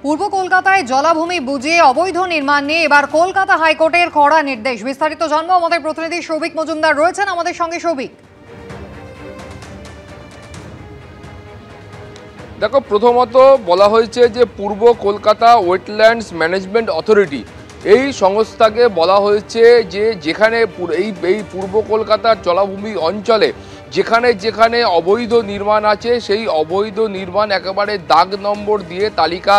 পূর্ব কলকাতায় জলাভূমি বুঝিয়ে অবৈধ নির্মাণ নিয়ে এবার কলকাতা হাইকোর্টের কড়া নির্দেশ। বিস্তারিত জানবো আমাদের প্রতিনিধি সৌভিক মজুমদার রয়েছেন আমাদের সঙ্গে। সৌভিক, দেখো, প্রথমত বলা হয়েছে যে পূর্ব কলকাতা ওয়েটল্যান্ডস ম্যানেজমেন্ট অথরিটি এই সংস্থাকে বলা হয়েছে যে যেখানে এই পূর্ব কলকাতার জলাভূমি অঞ্চলে যেখানে যেখানে অবৈধ নির্মাণ আছে সেই অবৈধ নির্মাণ একেবারে দাগ নম্বর দিয়ে তালিকা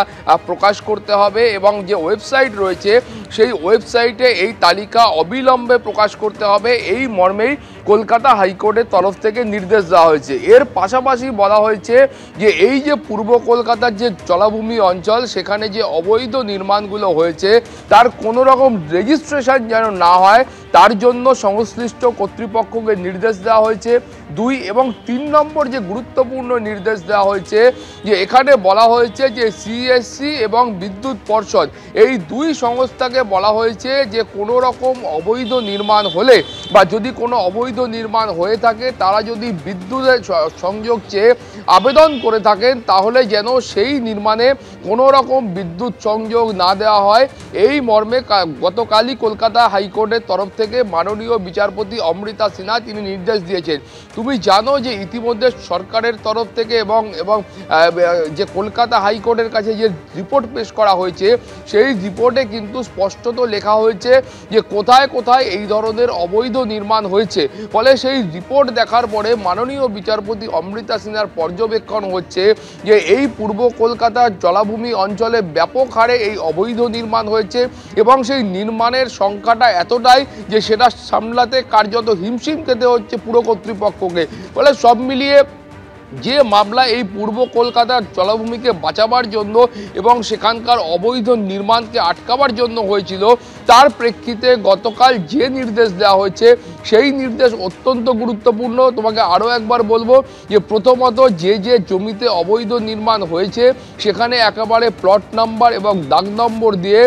প্রকাশ করতে হবে এবং যে ওয়েবসাইট রয়েছে সেই ওয়েবসাইটে এই তালিকা অবিলম্বে প্রকাশ করতে হবে, এই মর্মেই কলকাতা হাইকোর্টের তরফ থেকে নির্দেশ দেওয়া হয়েছে। এর পাশাপাশি বলা হয়েছে যে এই যে পূর্ব কলকাতার যে জলাভূমি অঞ্চল সেখানে যে অবৈধ নির্মাণগুলো হয়েছে তার কোনো রকম রেজিস্ট্রেশন যেন না হয় তার জন্য সংশ্লিষ্ট কর্তৃপক্ষকে নির্দেশ দেওয়া হয়েছে। 2 এবং 3 নম্বর যে গুরুত্বপূর্ণ নির্দেশ দেওয়া হয়েছে যে এখানে বলা হয়েছে যে সিএসসি এবং বিদ্যুৎ পর্ষদ এই 2 সংস্থাকে বলা হয়েছে যে কোনো রকম অবৈধ নির্মাণ হলে বা যদি কোনো অবৈধ নির্মাণ হয়ে থাকে তারা যদি বিদ্যুতের সংযোগ চেয়ে আবেদন করে থাকেন তাহলে যেন সেই নির্মাণে কোনো রকম বিদ্যুৎ সংযোগ না দেওয়া হয়। এই মর্মে গতকালই কলকাতা হাইকোর্টের তরফ থেকে মাননীয় বিচারপতি অমৃতা সিনহা তিনি নির্দেশ দিয়েছেন। তুমি জানো যে ইতিমধ্যে সরকারের তরফ থেকে এবং যে কলকাতা হাইকোর্টের কাছে যে রিপোর্ট পেশ করা হয়েছে সেই রিপোর্টে কিন্তু স্পষ্টত লেখা হয়েছে যে কোথায় কোথায় এই ধরনের অবৈধ নির্মাণ হয়েছে। ফলে সেই রিপোর্ট দেখার পরে মাননীয় বিচারপতি অমৃতা সিনহার পর্যবেক্ষণ হচ্ছে যে এই পূর্ব কলকাতার জলাভূমি অঞ্চলে ব্যাপক হারে এই অবৈধ নির্মাণ হয়েছে এবং সেই নির্মাণের সংখ্যাটা এতটাই যে সেটা সামলাতে কার্যত হিমশিম খেতে হচ্ছে পুরো কর্তৃপক্ষকে। ফলে সব মিলিয়ে যে মামলা এই পূর্ব কলকাতার জলাভূমিকে বাঁচাবার জন্য এবং সেখানকার অবৈধ নির্মাণকে আটকাবার জন্য হয়েছিল তার প্রেক্ষিতে গতকাল যে নির্দেশ দেওয়া হয়েছে সেই নির্দেশ অত্যন্ত গুরুত্বপূর্ণ। তোমাকে আরও একবার বলবো যে প্রথমত যে জমিতে অবৈধ নির্মাণ হয়েছে সেখানে একেবারে প্লট নাম্বার এবং দাগ নম্বর দিয়ে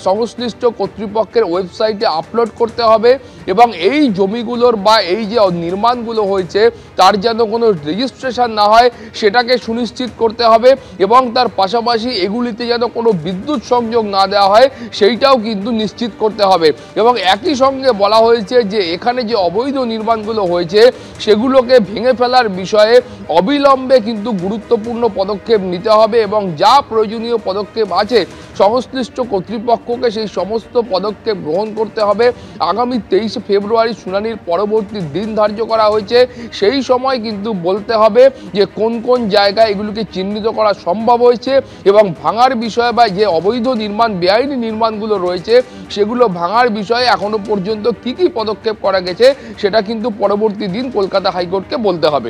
সংশ্লিষ্ট কর্তৃপক্ষের ওয়েবসাইটে আপলোড করতে হবে এবং এই জমিগুলোর বা এই যে নির্মাণগুলো হয়েছে তার যেন কোনো রেজিস্ট্রেশন না হয় সেটাকে সুনিশ্চিত করতে হবে এবং তার পাশাপাশি এগুলিতে যেন কোনো বিদ্যুৎ সংযোগ না দেওয়া হয় সেইটাও কিন্তু নিশ্চিত করতে হবে। এবং একই সঙ্গে বলা হয়েছে যে এখানে যে অবৈধ নির্মাণগুলো হয়েছে সেগুলোকে ভেঙে ফেলার বিষয়ে অবিলম্বে কিন্তু গুরুত্বপূর্ণ পদক্ষেপ নিতে হবে এবং যা প্রয়োজনীয় পদক্ষেপ আছে সংশ্লিষ্ট কর্তৃপক্ষকে সেই সমস্ত পদক্ষেপ গ্রহণ করতে হবে। আগামী 23 ফেব্রুয়ারি শুনানির পরবর্তী দিন ধার্য করা হয়েছে, সেই সময় কিন্তু বলতে হবে যে কোন কোন জায়গায় এগুলোকে চিহ্নিত করা সম্ভব হয়েছে এবং ভাঙার বিষয়ে বা যে অবৈধ নির্মাণ বেআইনি নির্মাণগুলো রয়েছে সেগুলো ভাঙার বিষয়ে এখনো পর্যন্ত কি কি পদক্ষেপ করা গেছে সেটা কিন্তু পরবর্তী দিন কলকাতা হাইকোর্টকে বলতে হবে।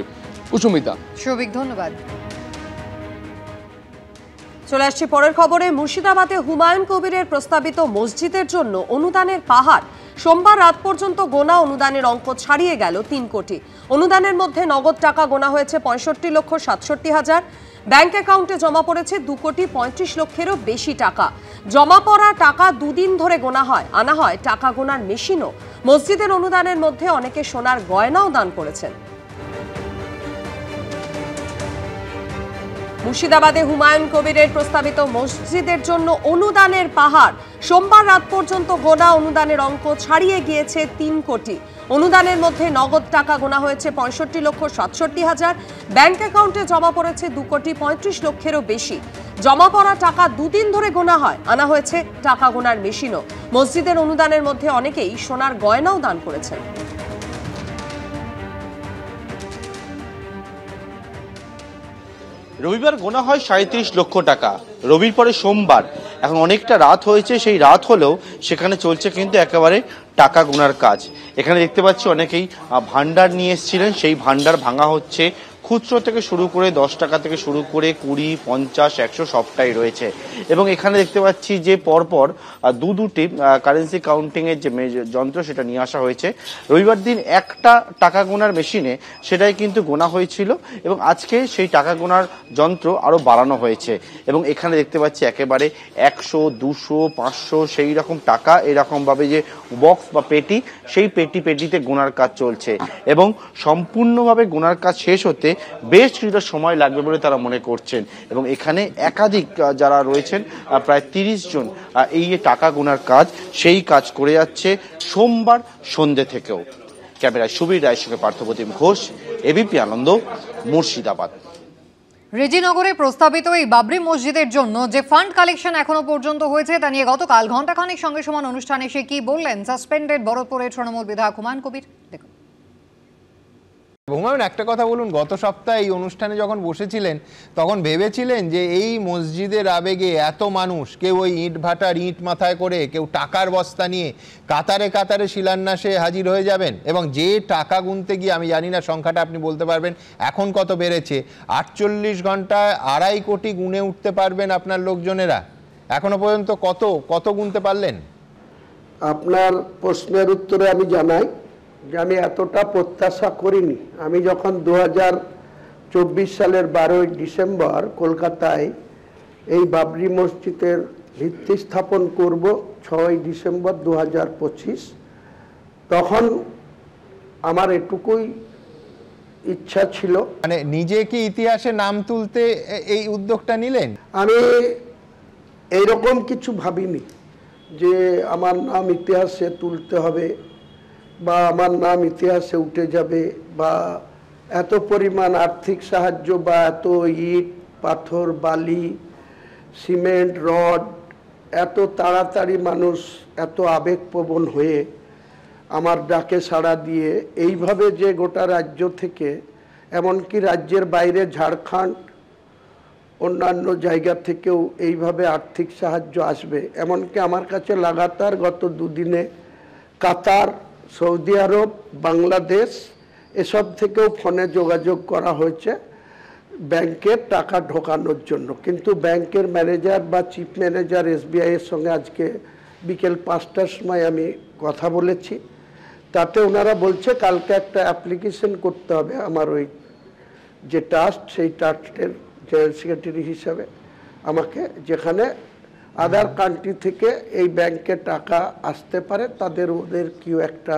কুসুমিতা। সৌভিক, ধন্যবাদ। চলে আসছি পরের খবরে। মুর্শিদাবাদে হুমায়ুন কবিরের প্রস্তাবিত মসজিদের জন্য অনুদানের পাহাড়। সোমবার রাত পর্যন্ত গোনা অনুদানের অঙ্ক ছাড়িয়ে গেল 3 কোটি। অনুদানের মধ্যে নগদ টাকা গোনা হয়েছে 65,67,000। ব্যাংক অ্যাকাউন্টে জমা পড়েছে 2,35,00,000-এরও বেশি টাকা। জমা পড়া টাকা 2 দিন ধরে গোনা হয়, আনা হয় টাকা গোনার মেশিনও। মসজিদের অনুদানের মধ্যে অনেকে সোনার গয়নাও দান করেছেন। মুর্শিদাবাদে হুমায়ুন কবিরের প্রস্তাবিত মসজিদের জন্য অনুদানের পাহাড়। সোমবার রাত পর্যন্ত গোনা অনুদানের অঙ্ক ছাড়িয়ে গিয়েছে 3 কোটি। অনুদানের মধ্যে নগদ টাকা গোনা হয়েছে 65,67,000। ব্যাংক অ্যাকাউন্টে জমা পড়েছে 2,35,00,000-এরও বেশি। জমা পড়া টাকা 2 দিন ধরে গোনা হয়, আনা হয়েছে টাকা গোনার মেশিনও। মসজিদের অনুদানের মধ্যে অনেকেই সোনার গয়নাও দান করেছেন। রবিবার গোনা হয় 37 লক্ষ টাকা। রবির পরে সোমবার, এখন অনেকটা রাত হয়েছে, সেই রাত হলেও সেখানে চলছে কিন্তু একেবারে টাকা গোনার কাজ। এখানে দেখতে পাচ্ছি অনেকেই ভান্ডার নিয়ে এসেছিলেন, সেই ভান্ডার ভাঙা হচ্ছে। খুচরো থেকে শুরু করে 10 টাকা থেকে শুরু করে 20, 50, 100 সবটাই রয়েছে। এবং এখানে দেখতে পাচ্ছি যে পরপর দুটি কারেন্সি কাউন্টিং এর যে যন্ত্র সেটা নিয়ে আসা হয়েছে। রবিবার দিন একটা টাকা গোনার মেশিনে সেটাই কিন্তু গোনা হয়েছিল এবং আজকে সেই টাকা গোনার যন্ত্র আরো বাড়ানো হয়েছে। এবং এখানে দেখতে পাচ্ছি একেবারে 100, 200, 500 সেই রকম টাকা এরকম ভাবে যে বক্স বা পেটি, সেই পেটিতে গোনার কাজ চলছে এবং সম্পূর্ণভাবে গোনার কাজ শেষ হতে বেশ কিছুটা সময় লাগবে বলে তারা মনে করছেন। এবং এখানে একাধিক যারা রয়েছেন প্রায় 30 জন এই যে টাকা গোনার কাজ সেই কাজ করে যাচ্ছে সোমবার সন্ধ্যে থেকেও। ক্যামেরায় সুবীর রায়ের সঙ্গে পার্থপ্রতিম ঘোষ, এবিপি আনন্দ, মুর্শিদাবাদ। রেজিনগরে প্রস্তাবিত এই বাবরি মসজিদের জন্য যে ফান্ড কালেকশন এখনো পর্যন্ত হয়েছে তা নিয়ে গতকাল ঘণ্টাখানেক সঙ্গে সমান অনুষ্ঠানে এসে কি বললেন সাসপেন্ডেড বরদপুরের তৃণমূল বিধায়ক হুমায়ুন কবির, দেখুন। হুমায়ুন, একটা কথা বলুন, গত সপ্তাহে এই অনুষ্ঠানে যখন বসেছিলেন তখন ভেবেছিলেন যে এই মসজিদের আবেগে এত মানুষ, কেউ ওই ইট ভাটার ইট মাথায় করে, কেউ টাকার বস্তা নিয়ে কাতারে কাতারে শিলান্যাসে হাজির হয়ে যাবেন এবং যে টাকা গুনতে গিয়ে, আমি জানি না সংখ্যাটা আপনি বলতে পারবেন এখন কত বেড়েছে, 48 ঘন্টায় 2.5 কোটি গুনে উঠতে পারবেন আপনার লোকজনেরা? এখনো পর্যন্ত কত গুনতে পারলেন? আপনার প্রশ্নের উত্তরে আমি জানাই যে আমি এতটা প্রত্যাশা করিনি। আমি যখন 2024 সালের 12ই ডিসেম্বর কলকাতায় এই বাবরি মসজিদের ভিত্তি স্থাপন করব, 6ই ডিসেম্বর 2025, তখন আমার এটুকুই ইচ্ছা ছিল। মানে নিজে কি ইতিহাসে নাম তুলতে এই উদ্যোগটা নিলেন? আমি এইরকম কিছু ভাবিনি যে আমার নাম ইতিহাসে তুলতে হবে বা আমার নাম ইতিহাসে উঠে যাবে বা এত পরিমাণ আর্থিক সাহায্য বা এত ইট পাথর বালি সিমেন্ট রড এত তাড়াতাড়ি মানুষ এত আবেগপ্রবণ হয়ে আমার ডাকে সাড়া দিয়ে এইভাবে যে গোটা রাজ্য থেকে, এমনকি রাজ্যের বাইরে ঝাড়খণ্ড অন্যান্য জায়গা থেকেও এইভাবে আর্থিক সাহায্য আসবে, এমনকি আমার কাছে লাগাতার গত দুদিনে কাতার, সৌদি আরব, বাংলাদেশ এসব থেকেও ফোনে যোগাযোগ করা হয়েছে ব্যাংকের টাকা ঢোকানোর জন্য। কিন্তু ব্যাংকের ম্যানেজার বা চিফ ম্যানেজার SBI এর সঙ্গে আজকে বিকেল 5টার সময় আমি কথা বলেছি, তাতে ওনারা বলছে কালকে একটা অ্যাপ্লিকেশন করতে হবে আমার ওই যে ট্রাস্ট, সেই ট্রাস্টের জেনারেল সেক্রেটারি হিসাবে আমাকে, যেখানে আদার কান্ট্রি থেকে এই ব্যাংকে টাকা আসতে পারে, ওদের কিউ একটা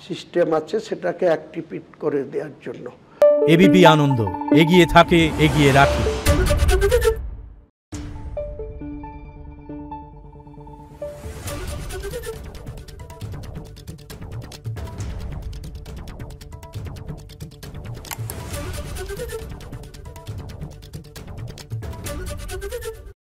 সিস্টেম আছে সেটাকে অ্যাক্টিভেট করে দেওয়ার জন্য। এবিপি আনন্দ, এগিয়ে থাকে, এগিয়ে রাখে।